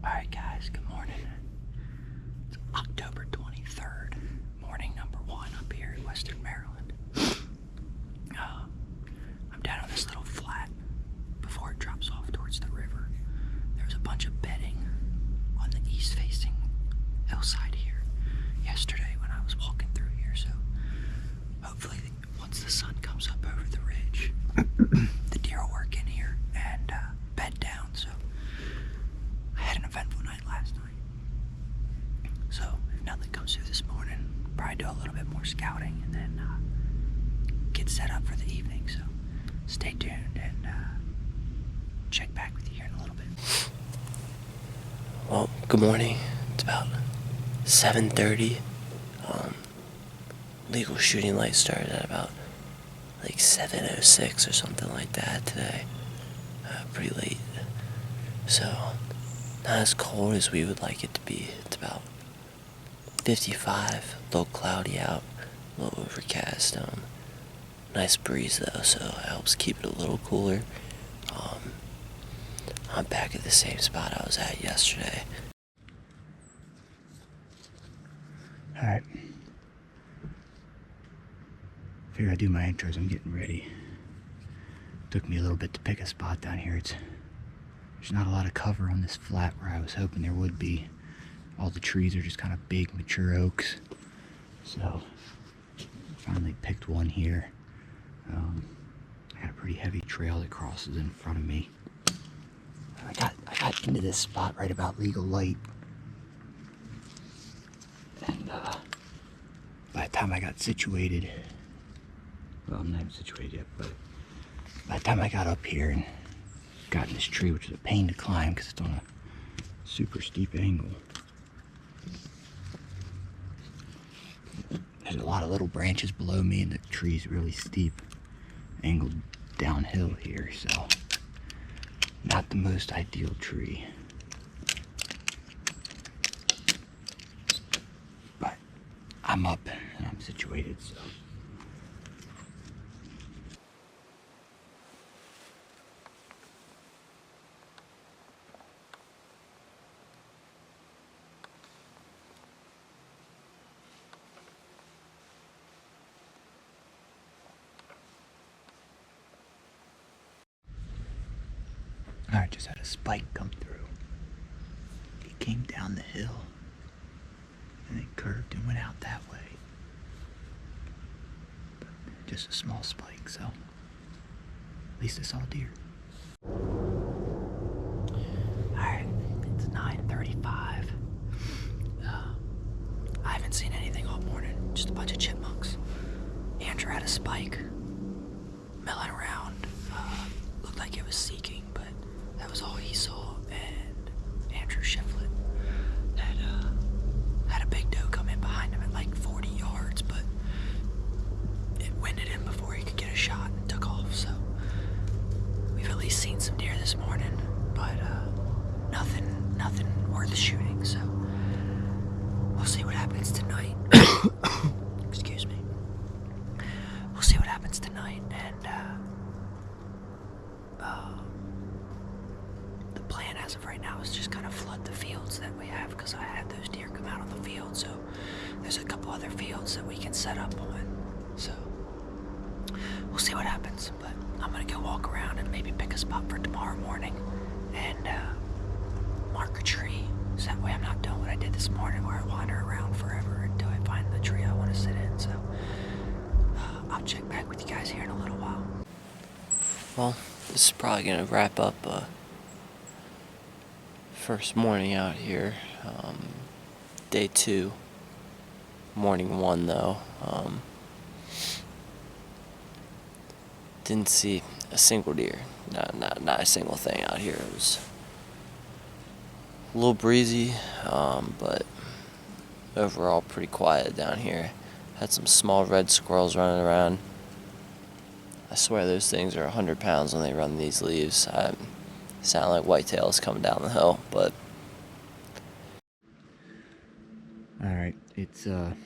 Alright guys, good morning. It's October 23rd, morning number 1 up here in Western Maryland. I'm down on this little flat before it drops off towards the river. There's a bunch of bedding on the east facing hillside here yesterday when I was walking through here, so hopefully once the sun comes up over the ridge, the deer will work in here and bed down. So I had an eventful night last night. So if nothing comes through this morning, probably do a little bit more scouting and then get set up for the evening. So stay tuned and check back with you here in a little bit. Well, good morning. It's about 7:30. Legal shooting light started at about like 7:06 or something like that today. Pretty late. So, not as cold as we would like it to be. It's about 55, a little cloudy out, a little overcast. Nice breeze though, so it helps keep it a little cooler. I'm back at the same spot I was at yesterday. Alright. Figure I do my intros, I'm getting ready. Took me a little bit to pick a spot down here. There's not a lot of cover on this flat where I was hoping there would be. All the trees are just kind of big, mature oaks. So, finally picked one here. I got a pretty heavy trail that crosses in front of me. I got into this spot right about legal light. And by the time I got situated, well, I'm not even situated yet, but by the time I got up here and got in this tree, which is a pain to climb because it's on a super steep angle, there's a lot of little branches below me and the tree's really steep, angled downhill here, so not the most ideal tree. But I'm up and I'm situated, so. I just had a spike come through. It came down the hill and it curved and went out that way. But just a small spike, so at least it's all deer. Alright, it's 9:35. I haven't seen anything all morning, just a bunch of chipmunks. Andrew had a spike milling around. Looked like it was seeking, but that was all he saw. And Andrew Shiflett had a big doe come in behind him at like 40 yards, but it winded him before he could get a shot and took off. So we've at least seen some deer this morning, but nothing worth shooting. So we'll see what happens tonight. Excuse me. We'll see what happens tonight, and the plan as of right now is just kind of flood the fields that we have, because I had those deer come out on the field, so there's a couple other fields that we can set up on. So we'll see what happens, but I'm gonna go walk around and maybe pick a spot for tomorrow morning and mark a tree, so that way I'm not doing what I did this morning where I wander around forever until I find the tree I want to sit in. So I'll check back with you guys here in a little while. Well, this is probably gonna wrap up first morning out here. Day 2. Morning 1 though. Didn't see a single deer. Not a single thing out here. It was a little breezy, but overall pretty quiet down here. Had some small red squirrels running around. I swear those things are 100 pounds when they run these leaves. Sound like whitetails coming down the hill, but. Alright, it's a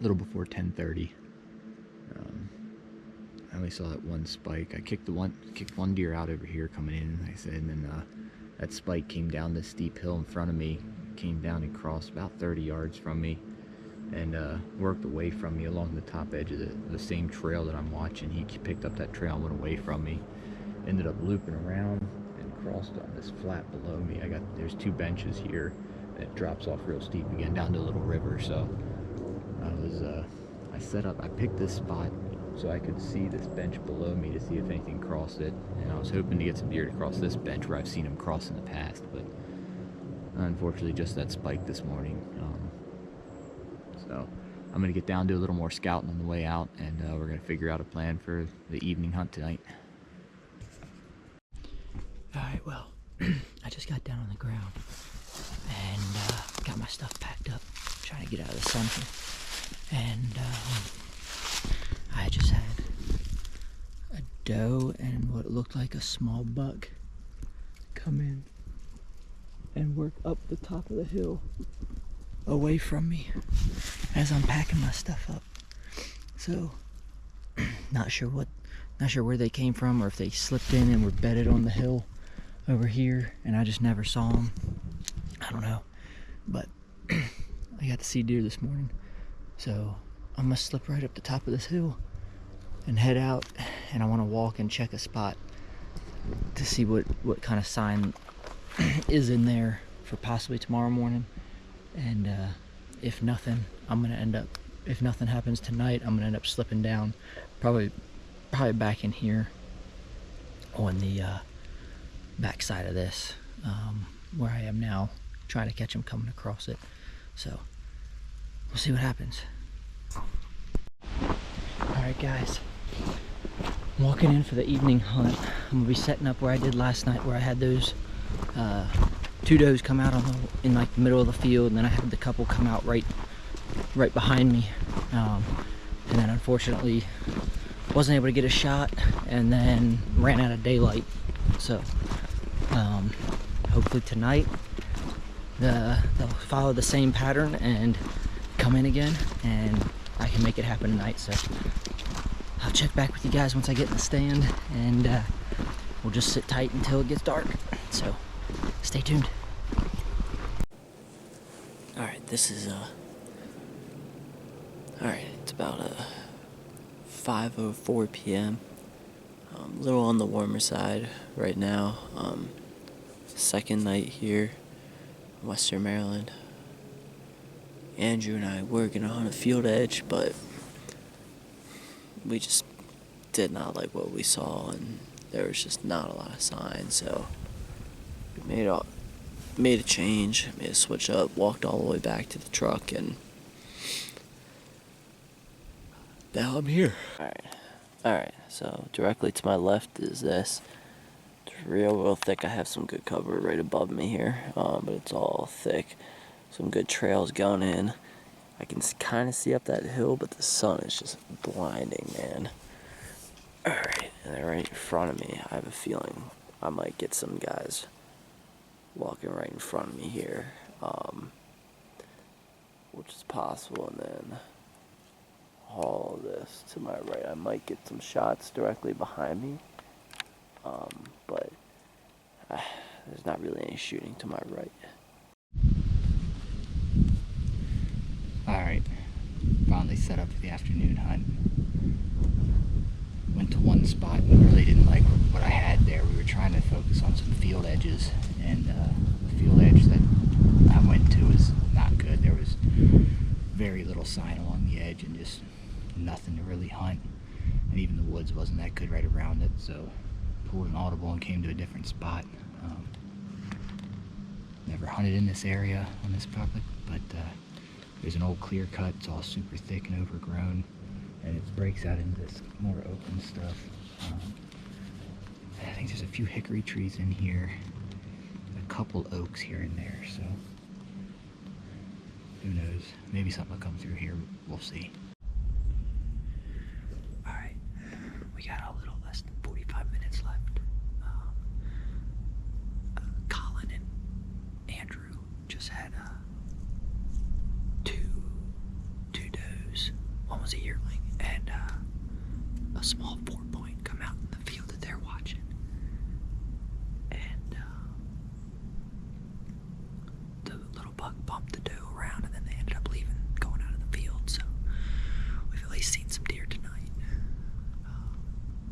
little before 10:30. I only saw that one spike. I kicked one deer out over here coming in, like I said, and then that spike came down this steep hill in front of me, came down and crossed about 30 yards from me, and worked away from me along the top edge of the same trail that I'm watching. He picked up that trail and went away from me. Ended up looping around and crossed on this flat below me. There's 2 benches here, and it drops off real steep again down to a little river. So I picked this spot so I could see this bench below me to see if anything crossed it, and I was hoping to get some deer to cross this bench where I've seen them cross in the past, but unfortunately just that spike this morning. So I'm gonna get down, do a little more scouting on the way out, and we're gonna figure out a plan for the evening hunt tonight. Alright, well, I just got down on the ground and got my stuff packed up, trying to get out of the sun here. And I just had a doe and what looked like a small buck come in and work up the top of the hill away from me as I'm packing my stuff up. So, not sure where they came from, or if they slipped in and were bedded on the hill over here and I just never saw them. I don't know, but I got to see deer this morning, so I'm gonna slip right up the top of this hill and head out, and I want to walk and check a spot to see what kind of sign is in there for possibly tomorrow morning. And if nothing happens tonight, I'm gonna end up slipping down, probably back in here on the back side of this, where I am now, trying to catch them coming across it. So we'll see what happens. Alright guys, I'm walking in for the evening hunt. I'm gonna be setting up where I did last night, where I had those 2 does come out in like the middle of the field, and then I had the couple come out right behind me, and then unfortunately wasn't able to get a shot, and then ran out of daylight. So hopefully tonight they'll follow the same pattern and come in again, and I can make it happen tonight. So I'll check back with you guys once I get in the stand, and we'll just sit tight until it gets dark. So stay tuned. Alright, this is alright, it's about 5:04 p.m. A little on the warmer side right now. Second night here in Western Maryland. Andrew and I were gonna hunt a field edge, but we just did not like what we saw, and there was just not a lot of signs. So we made a change, made a switch up, walked all the way back to the truck, and now I'm here. Alright, so directly to my left is this. It's real thick. I have some good cover right above me here, but it's all thick. Some good trails going in. I can kind of see up that hill, but the sun is just blinding, man. Alright, and then right in front of me, I have a feeling I might get some guys walking right in front of me here, which is possible. And then all of this to my right, I might get some shots directly behind me, but there's not really any shooting to my right. Alright, finally set up for the afternoon hunt. Went to one spot and really didn't like what I had there. We were trying to focus on some field edges, and the field edge that I went to was not good. There was very little sign along the edge and just nothing to really hunt, and even the woods wasn't that good right around it. So pulled an audible and came to a different spot. Never hunted in this area on this property, but there's an old clear cut. It's all super thick and overgrown, and it breaks out into this more open stuff. I think there's a few hickory trees in here, a couple oaks here and there, so who knows, maybe something will come through here. We'll see. Alright, we got a little less than 45 minutes left. Colin and Andrew just had two does. One was a yearling, and a small 4-point come out in the field that they're watching. And buck bumped the doe around, and then they ended up leaving, going out of the field. So we've at least seen some deer tonight.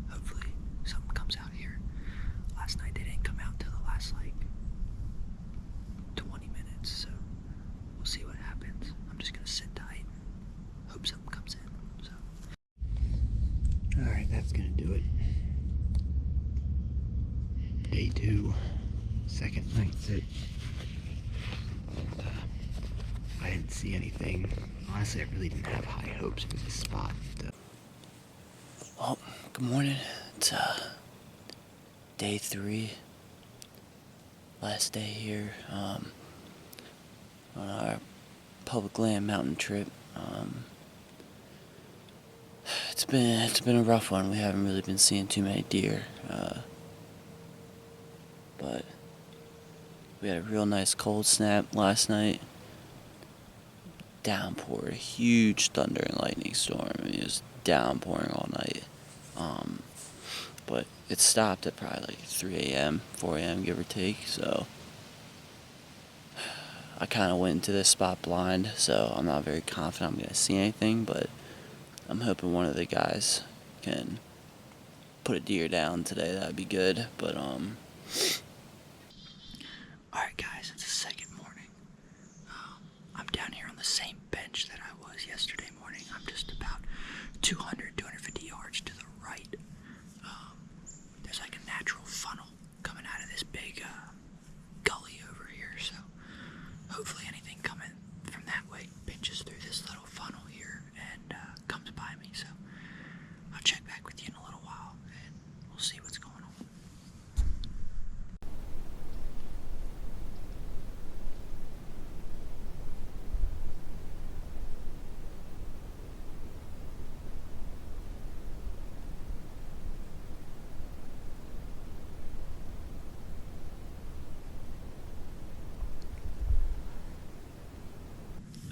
Hopefully something comes out here. Last night they didn't come out till the last like 20 minutes, so we'll see what happens. I'm just gonna sit tight and hope something comes in. So Alright, that's gonna do it. Day 2, second night sit. I didn't see anything. Honestly, I really didn't have high hopes for this spot. Well, good morning. It's day 3, last day here on our public land mountain trip. It's been a rough one. We haven't really been seeing too many deer, but we had a real nice cold snap last night. Downpour, a huge thunder and lightning storm. I mean, it was downpouring all night. But it stopped at probably like 3 a.m., 4 a.m., give or take. So I kind of went into this spot blind, so I'm not very confident I'm going to see anything, but I'm hoping one of the guys can put a deer down today. That'd be good. But alright guys, it's the second morning. I'm down here on the same bench that I was yesterday morning. I'm just about 250 yards to the right. There's like a natural funnel coming out of this big gully over here, so hopefully anything coming from that way pinches through this little funnel here and comes by me. So I'll check back with you in a little while and we'll see what's going on.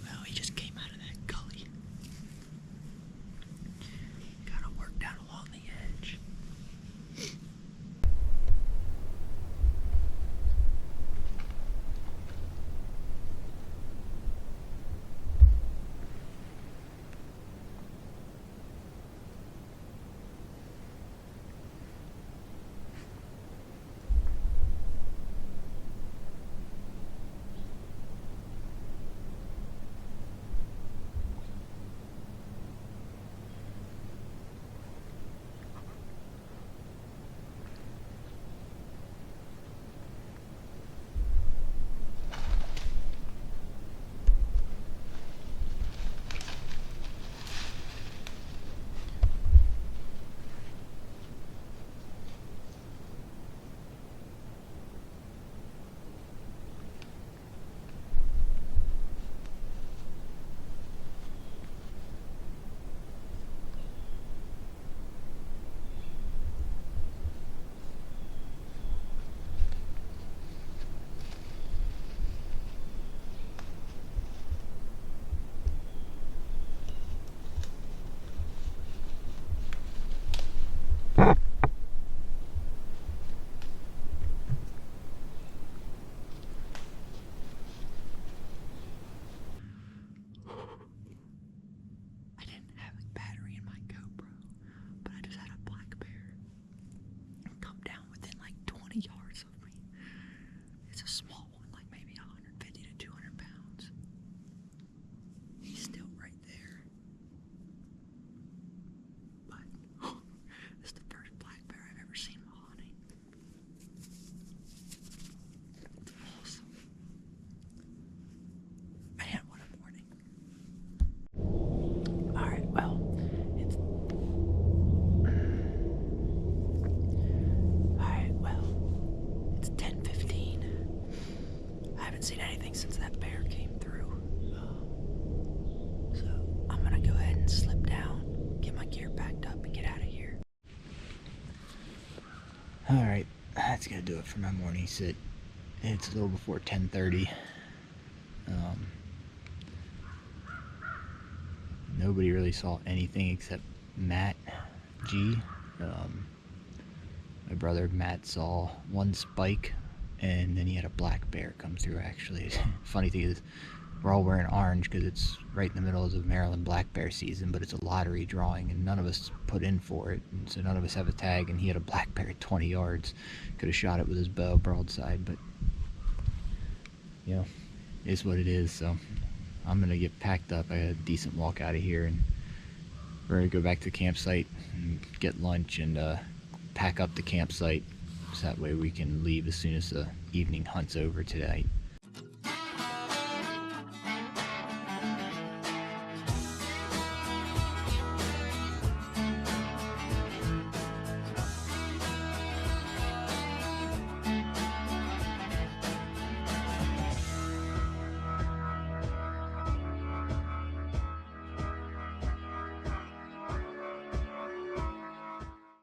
Well, he just came out of that gully. Gotta work down along the edge. I didn't have a battery in my GoPro, but I just had a black bear come down within like 20 yards of me. It's a small one, like maybe 150 to 200 pounds. He's still right there. But this is the first black bear I've ever seen while hunting. It's awesome. Man, what a morning. Alright, well, it's... Alright, well, it's 10:15. I haven't seen anything since that bear came through. So, I'm gonna go ahead and slip down, get my gear packed up, and get out of here. Alright, that's gonna do it for my morning sit. It's a little before 10:30. Nobody really saw anything except Matt G. My brother Matt saw one spike and then he had a black bear come through. Actually, funny thing is, we're all wearing orange because it's right in the middle of the Maryland black bear season, but it's a lottery drawing, and none of us put in for it, and so none of us have a tag. And he had a black bear at 20 yards. Could have shot it with his bow broadside, but you know, it is what it is. So I'm gonna get packed up. I got a decent walk out of here, and we're gonna go back to the campsite and get lunch and pack up the campsite, so that way we can leave as soon as the evening hunt's over tonight.